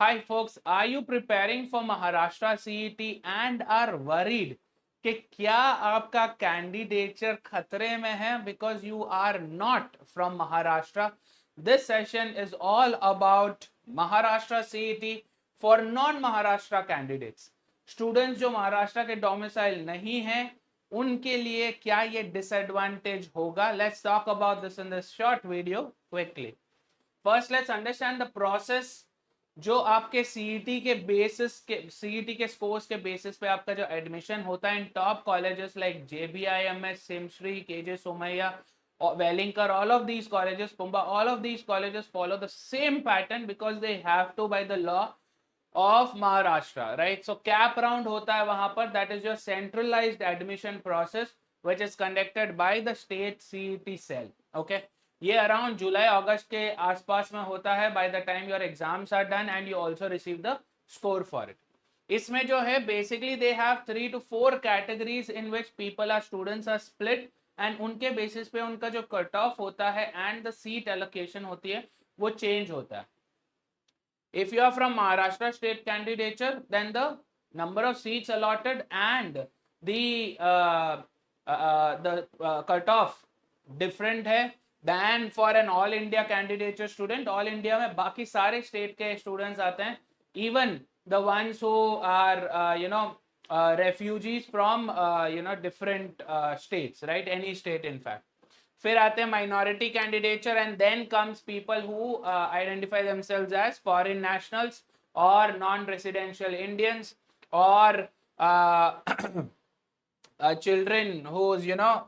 Hi folks, are you preparing for Maharashtra CET and are worried कि क्या आपका candidature खतरे में है because you are not from Maharashtra? This session is all about Maharashtra CET for non-Maharashtra candidates. Students जो महाराष्ट्र के domicile नहीं हैं उनके लिए क्या ये डिसएडवांटेज होगा? Let's talk about this in this short video quickly. First, let's understand the process जो आपके सीईटी के बेसिस के सीईटी के स्कोर्स के बेसिस पे आपका जो एडमिशन होता है in top colleges like JBIMS, SIMSREE, KJ Somaiya, Welingkar, all of these colleges, Pumba, all of these colleges follow the same pattern because they have to by the law of Maharashtra, right? So cap round होता है वहां पर, that is your centralized admission process which is conducted by the state CET cell, okay? ये around जुलाई अगस्त के आसपास में होता है by the time your exams are done and you also receive the score for it. इसमें जो है basically they have 3 to 4 categories in which people are students are split and उनके बेसिस पे उनका जो कट ऑफ होता है and the seat allocation होती है वो चेंज होता है. If you are from Maharashtra state candidature, then the number of seats allotted and the cutoff different है than for an all India candidature student. All India में बाकी सारे state के students आते हैं, even the ones who are refugees from different states, right? Any state in fact. फिर आते हैं minority candidature and then comes people who identify themselves as foreign nationals और नॉन रेसिडेंशियल इंडियंस और children whose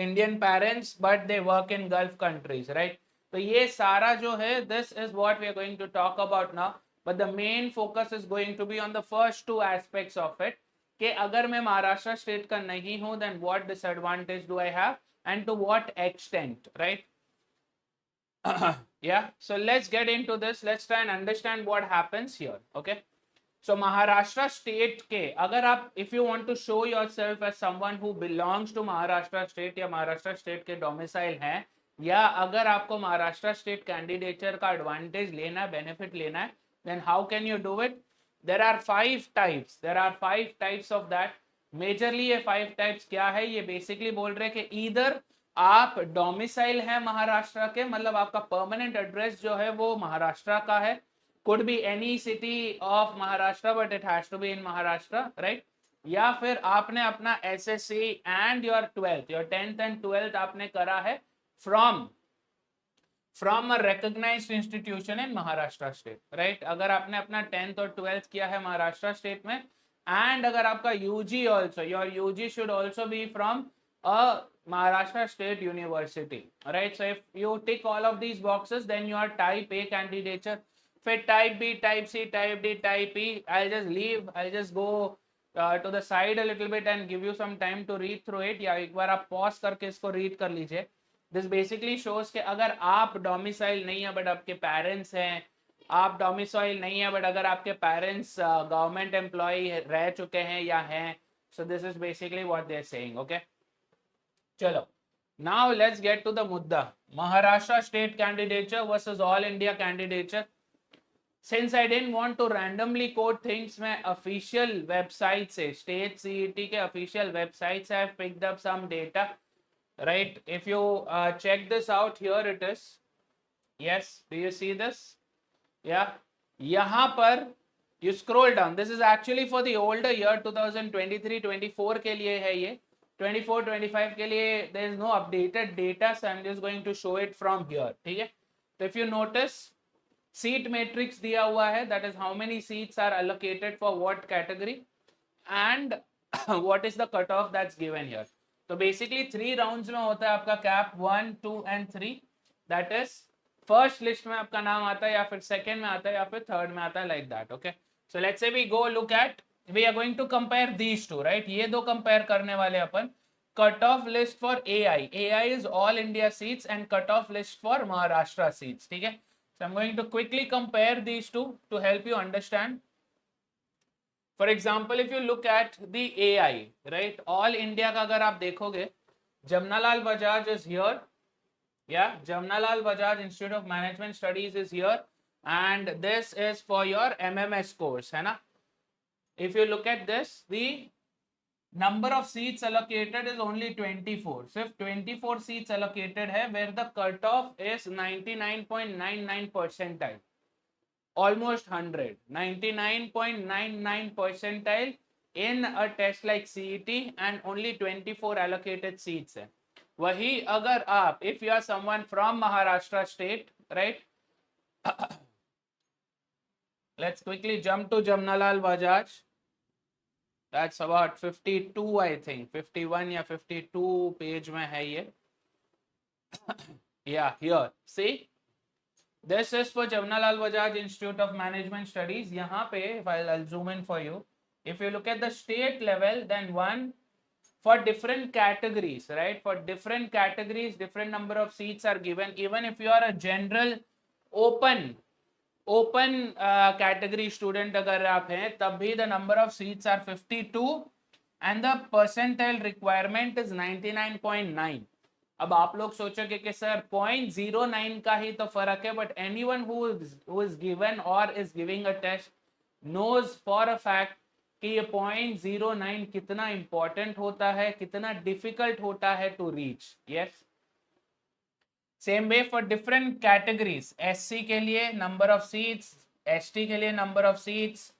Indian parents but they work in Gulf countries, right? तो ये सारा जो है this is what we are going to talk about now, but the main focus is going to be on the first two aspects of it कि अगर मैं Maharashtra state का नहीं हूं then what disadvantage do I have and to what extent, right? Yeah, so let's get into this. Let's try and understand what happens here, okay? So Maharashtra state के अगर आप if you want to show yourself as someone who belongs to Maharashtra state या Maharashtra state के domicile हैं या अगर आपको Maharashtra state candidature का advantage लेना है, benefit लेना है, then how can you do it? There are 5 types. There are 5 types of that. Majorly ये 5 types क्या है? ये basically बोल रहे हैं कि either आप डोमिसाइल है महाराष्ट्र के, मतलब आपका परमानेंट एड्रेस जो है वो महाराष्ट्र का है, could be any city of Maharashtra but it has to be in Maharashtra, right? या फिर आपने अपना SSC and your 12th, your 10th and 12th आपने करा है from a recognized institution in Maharashtra state, right? अगर आपने अपना 10th और 12th किया है महाराष्ट्र स्टेट में and अगर आपका UG also, your UG should also be from a Maharashtra state university, right? So if you tick all of these boxes then you are type A candidature. फिर type B, type C, type D, type E. I'll just leave, I'll just go to the side a little bit and give you some time to read through it, या एक बार आप pause करके इसको read कर लीजिए. This basically shows कि अगर आप डोमिसाइल नहीं है बट आपके पेरेंट्स हैं, आप डोमिसाइल नहीं है बट अगर आपके पेरेंट्स गवर्नमेंट एम्प्लॉय रह चुके हैं या हैं, so this is basically what they are saying, okay? चलो, now let's get to the मुद्दा. Maharashtra state candidature versus all India candidature. Since I didn't want to randomly quote things, मैं official website से, state CET के official website से I have picked up some data, right? If you check this out, here it is. Yes, do you see this? Yeah, यहाँ पर you scroll down. This is actually for the older year 2023-24 के लिए है ये. 24-25 के लिए there is no updated data, so I'm just going to show it from here. ठीक है? So if you notice, seat matrix दिया हुआ है, that is how many seats are allocated for what category and what is the cutoff that's given here. तो basically 3 rounds में होता है आपका cap 1, 2 and 3. That is first list में आपका नाम आता है या फिर second में आता है या फिर third में आता है, like that, okay? So let's say we go look at, we are going to compare these two, right? ये दो compare करने वाले अपन. Cutoff list for AI. AI is all India seats and cutoff list for Maharashtra seats, ठीक है? So I'm going to quickly compare these two to help you understand. For example, if you look at the AI, right? All India का अगर आप देखोगे, Jamnalal Bajaj is here. Yeah, Jamnalal Bajaj Institute of Management Studies is here. and this is for your MMS course, है ना? If you look at this, the number of seats allocated is only 24. सिर्फ 24 seats allocated है, where the cutoff is 99.99 percentile, almost 100, 99.99 percentile in a test like CET, and only 24 allocated seats है. वही अगर आप, if you are someone from Maharashtra state, right? Let's quickly jump to Jamnalal Bajaj. That's about 52, I think. 51 या 52 page में है ये. Yeah, here. See? This is for Jamnalal Bajaj Institute of Management Studies. यहाँ पे, if I'll zoom in for you. If you look at the state level, then one, for different categories, right? For different categories, different number of seats are given. Even if you are a general open category student अगर आप हैं, तब भी the number of seats are 52 and the percentile requirement is 99.9. अब आप लोग सोचोगे कि सर 0.09 का ही तो फर्क है, but anyone who is given or is giving a test knows for a fact कि ये 0.09 कितना important होता है, कितना difficult होता है to reach. Yes. Same way for different categories. SC के लिए number of seats, ST के लिए number of seats,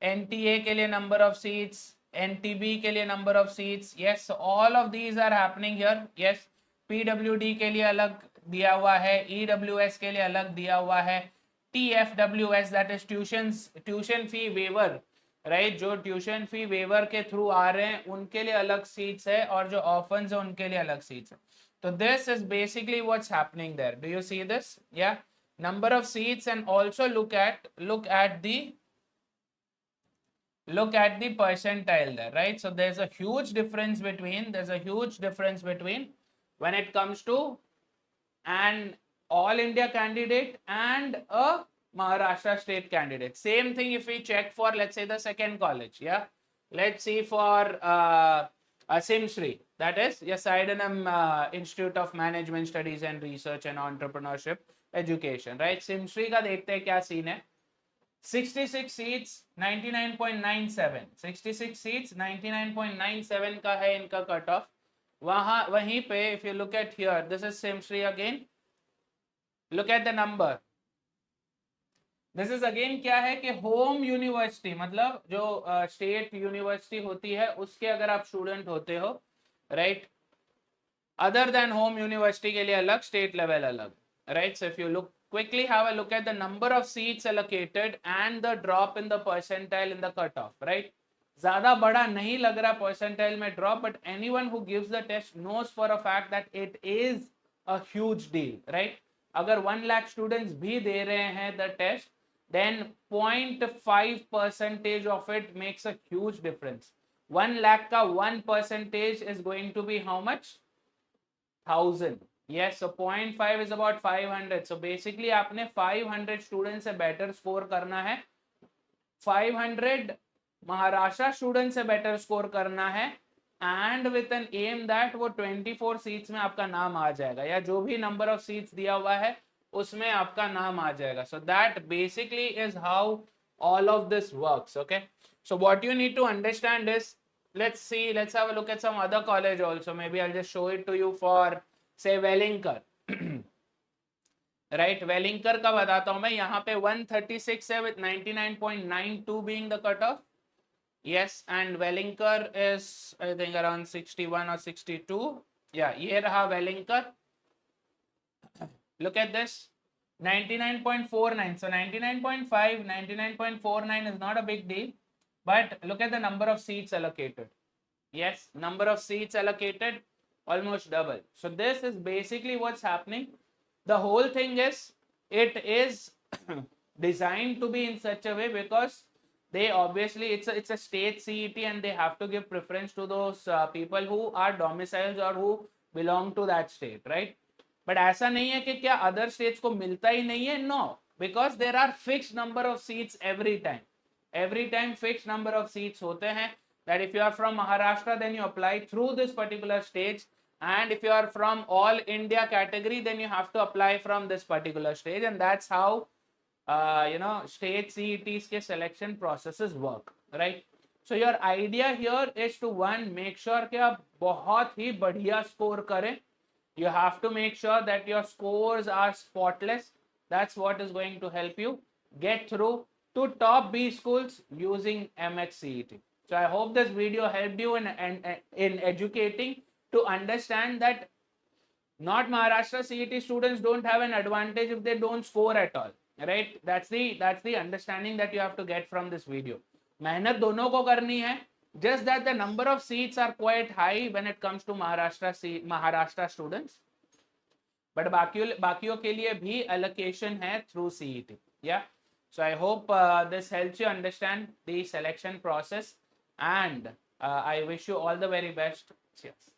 NTA के लिए number of seats, NTB के लिए number of seats. Yes, so all of these are happening here. Yes, PWD के लिए अलग दिया हुआ है, EWS के लिए अलग दिया हुआ है, TFWS that is tuition fee waiver, right? जो tuition fee waiver के through आ रहे हैं उनके लिए अलग seats है, और जो orphans है उनके लिए अलग seats है. So this is basically what's happening there. Do you see this? Yeah, number of seats, and also look at the percentile there, right? So there's a huge difference between when it comes to an all India candidate and a Maharashtra state candidate. Same thing if we check for, let's say, the second college. Yeah, let's see for SIMSRI, that is Sydenham Institute of Management Studies and Research and Entrepreneurship Education, right? SIMSRI का देखते हैं क्या scene है. 66 seats 99.97, 66 seats 99.97 का है इनका cut off. वहीं पे if you look at here, this is SIMSRI again. Look at the number. This is again क्या है कि होम यूनिवर्सिटी, मतलब जो स्टेट यूनिवर्सिटी होती है उसके अगर आप स्टूडेंट होते हो, right, other than home university के लिए अलग, स्टेट लेवल अलग, right. So if you look quickly have a look at the number of seats allocated and the drop in the percentile in the cutoff, right? ज्यादा बड़ा नहीं लग रहा percentile में drop, but anyone who gives the test knows for a fact that it is a huge deal, right? अगर 1 lakh students भी दे रहे हैं the test, then 0.5% of it makes a huge difference. 1 lakh का 1% is going to be how much? 1000. Yes, so 0.5 is about 500. So basically आपने 500 students से better score करना है, 500 Maharashtra students से better score करना है, and with an aim that वो 24 seats में आपका नाम आ जाएगा, या जो भी number of seats दिया हुआ है उसमें आपका नाम आ जाएगा. So that basically is how all of this works. Okay, so what you need to understand is, let's have a look at some other college also. Maybe I'll just show it to you for say Wellinger. right, Wellinger का बताता हूं मैं. यहाँ पे 136 है with 99.92 being the cutoff. Yes, and Wellinger is I think around 61 or 62. Yeah, ये रहा Wellinger. Look at this, 99.49. So 99.5, 99.49 is not a big deal, but look at the number of seats allocated. Yes, number of seats allocated almost double. So this is basically what's happening. The whole thing is, it is designed to be in such a way because they obviously it's a state CET and they have to give preference to those people who are domiciles or who belong to that state, right? But ऐसा नहीं है कि क्या other states को मिलता ही नहीं है. No, because there are fixed number of seats every time fixed number of seats होते हैं. That if you are from Maharashtra, then you apply through this particular stage, and if you are from all India category, then you have to apply from this particular stage, and that's how state CETs के selection processes work, right? So your idea here is to one, make sure कि आप बहुत ही बढ़िया score करें. You have to make sure that your scores are spotless. That's what is going to help you get through to top B schools using MHCET. So I hope this video helped you in educating to understand that not Maharashtra CET students don't have an advantage if they don't score at all, right? That's the understanding that you have to get from this video. मेहनत दोनों को करनी है, just that the number of seats are quite high when it comes to Maharashtra students, but बाकियों के लिए भी allocation है through CET. Yeah, so I hope this helps you understand the selection process, and I wish you all the very best. Cheers.